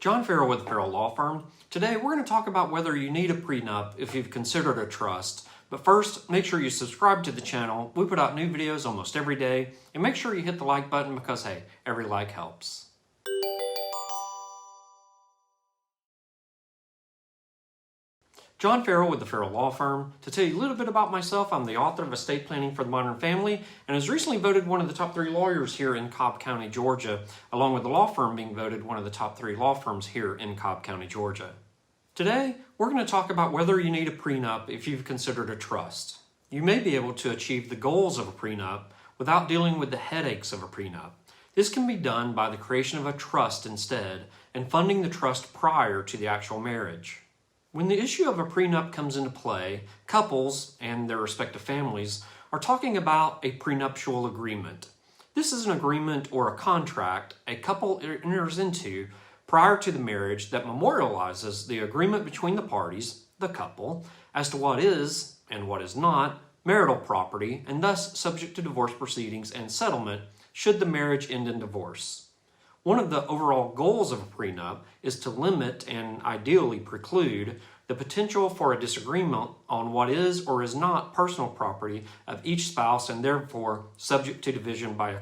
John Farrell with the Farrell Law Firm. Today we're going to talk about whether you need a prenup if you've considered a trust. But first, make sure you subscribe to the channel. We put out new videos almost every day. And make sure you hit the like button because, hey, every like helps. John Farrell with the Farrell Law Firm. To tell you a little bit about myself, I'm the author of Estate Planning for the Modern Family and was recently voted one of the top 3 lawyers here in Cobb County, Georgia, along with the law firm being voted one of the top 3 law firms here in Cobb County, Georgia. Today, we're going to talk about whether you need a prenup if you've considered a trust. You may be able to achieve the goals of a prenup without dealing with the headaches of a prenup. This can be done by the creation of a trust instead and funding the trust prior to the actual marriage. When the issue of a prenup comes into play, couples and their respective families are talking about a prenuptial agreement. This is an agreement or a contract a couple enters into prior to the marriage that memorializes the agreement between the parties, the couple, as to what is and what is not marital property and thus subject to divorce proceedings and settlement should the marriage end in divorce. One of the overall goals of a prenup is to limit and ideally preclude the potential for a disagreement on what is or is not personal property of each spouse and therefore subject to division by a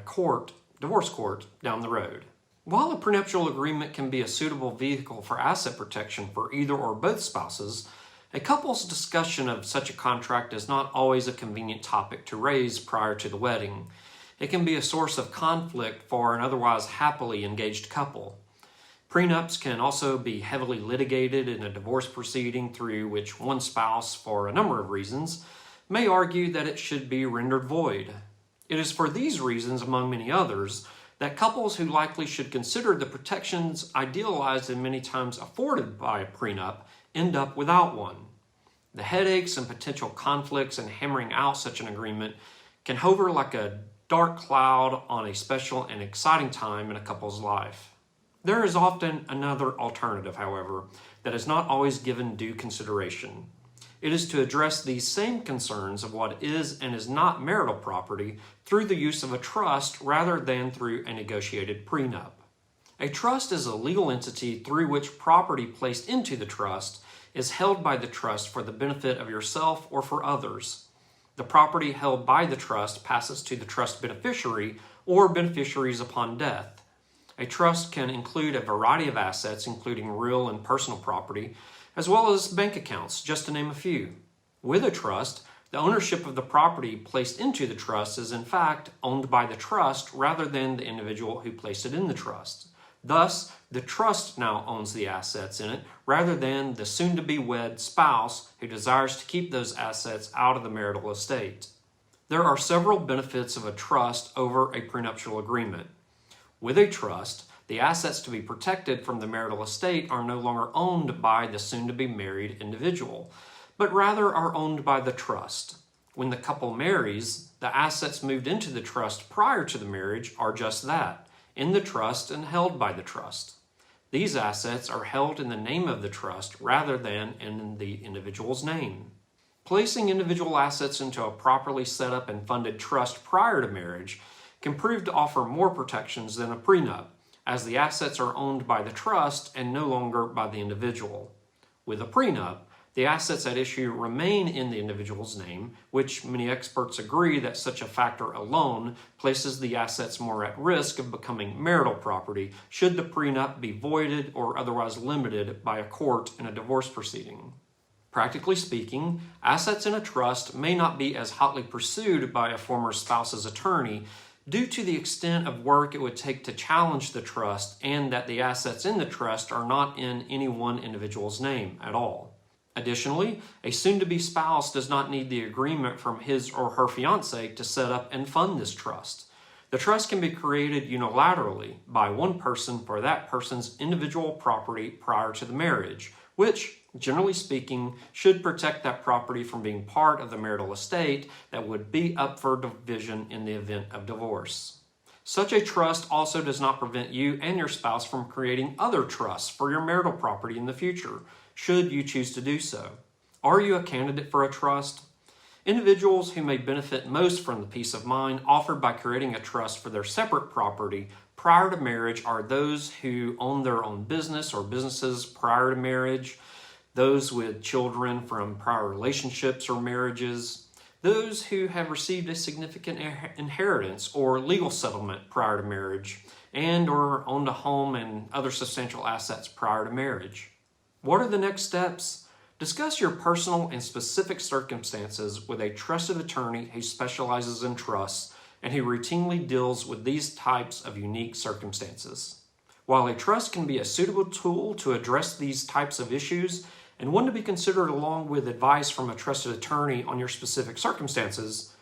divorce court down the road. While a prenuptial agreement can be a suitable vehicle for asset protection for either or both spouses, a couple's discussion of such a contract is not always a convenient topic to raise prior to the wedding. It can be a source of conflict for an otherwise happily engaged couple. Prenups can also be heavily litigated in a divorce proceeding through which one spouse, for a number of reasons, may argue that it should be rendered void. It is for these reasons, among many others, that couples who likely should consider the protections idealized and many times afforded by a prenup end up without one. The headaches and potential conflicts in hammering out such an agreement can hover like a dark cloud on a special and exciting time in a couple's life. There is often another alternative, however, that is not always given due consideration. It is to address these same concerns of what is and is not marital property through the use of a trust rather than through a negotiated prenup. A trust is a legal entity through which property placed into the trust is held by the trust for the benefit of yourself or for others. The property held by the trust passes to the trust beneficiary or beneficiaries upon death. A trust can include a variety of assets, including real and personal property, as well as bank accounts, just to name a few. With a trust, the ownership of the property placed into the trust is in fact owned by the trust rather than the individual who placed it in the trust. Thus, the trust now owns the assets in it rather than the soon-to-be-wed spouse who desires to keep those assets out of the marital estate. There are several benefits of a trust over a prenuptial agreement. With a trust, the assets to be protected from the marital estate are no longer owned by the soon-to-be-married individual, but rather are owned by the trust. When the couple marries, the assets moved into the trust prior to the marriage are just that, in the trust and held by the trust. These assets are held in the name of the trust rather than in the individual's name. Placing individual assets into a properly set up and funded trust prior to marriage can prove to offer more protections than a prenup, as the assets are owned by the trust and no longer by the individual. With a prenup, the assets at issue remain in the individual's name, which many experts agree that such a factor alone places the assets more at risk of becoming marital property should the prenup be voided or otherwise limited by a court in a divorce proceeding. Practically speaking, assets in a trust may not be as hotly pursued by a former spouse's attorney due to the extent of work it would take to challenge the trust and that the assets in the trust are not in any one individual's name at all. Additionally, a soon-to-be spouse does not need the agreement from his or her fiancé to set up and fund this trust. The trust can be created unilaterally by one person for that person's individual property prior to the marriage, which, generally speaking, should protect that property from being part of the marital estate that would be up for division in the event of divorce. Such a trust also does not prevent you and your spouse from creating other trusts for your marital property in the future, should you choose to do so. Are you a candidate for a trust? Individuals who may benefit most from the peace of mind offered by creating a trust for their separate property prior to marriage are those who own their own business or businesses prior to marriage, those with children from prior relationships or marriages, those who have received a significant inheritance or legal settlement prior to marriage, and or owned a home and other substantial assets prior to marriage. What are the next steps? Discuss your personal and specific circumstances with a trusted attorney who specializes in trusts and who routinely deals with these types of unique circumstances. While a trust can be a suitable tool to address these types of issues and one to be considered along with advice from a trusted attorney on your specific circumstances,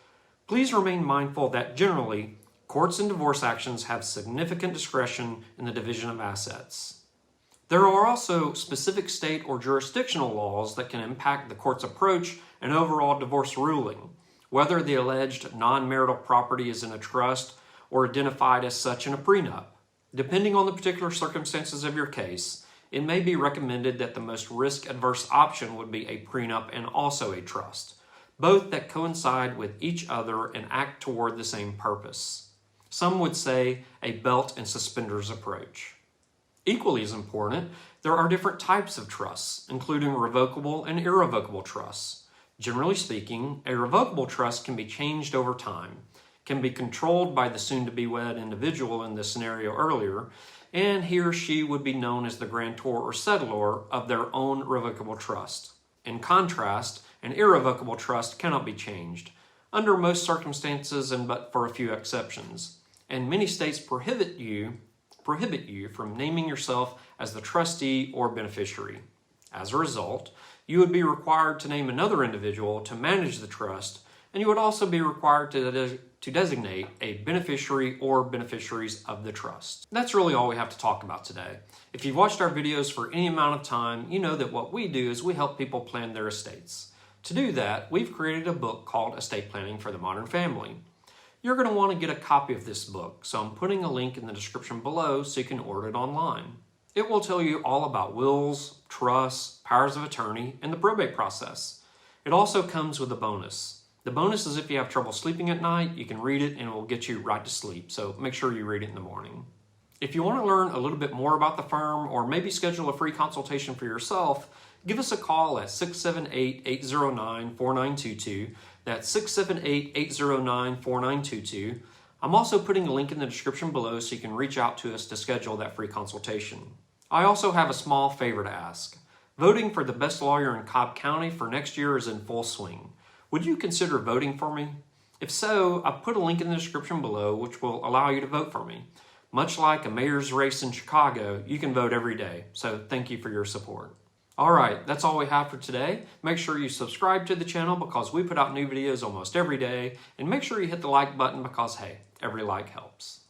please remain mindful that generally, courts in divorce actions have significant discretion in the division of assets. There are also specific state or jurisdictional laws that can impact the court's approach and overall divorce ruling, whether the alleged non-marital property is in a trust or identified as such in a prenup. Depending on the particular circumstances of your case, it may be recommended that the most risk-adverse option would be a prenup and also a trust, both that coincide with each other and act toward the same purpose. Some would say a belt and suspenders approach. Equally as important, there are different types of trusts, including revocable and irrevocable trusts. Generally speaking, a revocable trust can be changed over time, can be controlled by the soon-to-be-wed individual in the scenario earlier, and he or she would be known as the grantor or settlor of their own revocable trust. In contrast, an irrevocable trust cannot be changed, under most circumstances and but for a few exceptions, and many states prohibit you from naming yourself as the trustee or beneficiary. As a result, you would be required to name another individual to manage the trust, and you would also be required to designate a beneficiary or beneficiaries of the trust. That's really all we have to talk about today. If you've watched our videos for any amount of time, you know that what we do is we help people plan their estates. To do that, we've created a book called Estate Planning for the Modern Family. You're going to want to get a copy of this book, so I'm putting a link in the description below so you can order it online. It will tell you all about wills, trusts, powers of attorney, and the probate process. It also comes with a bonus. The bonus is if you have trouble sleeping at night, you can read it and it will get you right to sleep, so make sure you read it in the morning. If you want to learn a little bit more about the firm or maybe schedule a free consultation for yourself, give us a call at 678-809-4922. That's 678-809-4922. I'm also putting a link in the description below so you can reach out to us to schedule that free consultation. I also have a small favor to ask. Voting for the best lawyer in Cobb County for next year is in full swing. Would you consider voting for me? If so, I've put a link in the description below which will allow you to vote for me. Much like a mayor's race in Chicago, you can vote every day, so thank you for your support. All right, that's all we have for today. Make sure you subscribe to the channel because we put out new videos almost every day, and make sure you hit the like button because, hey, every like helps.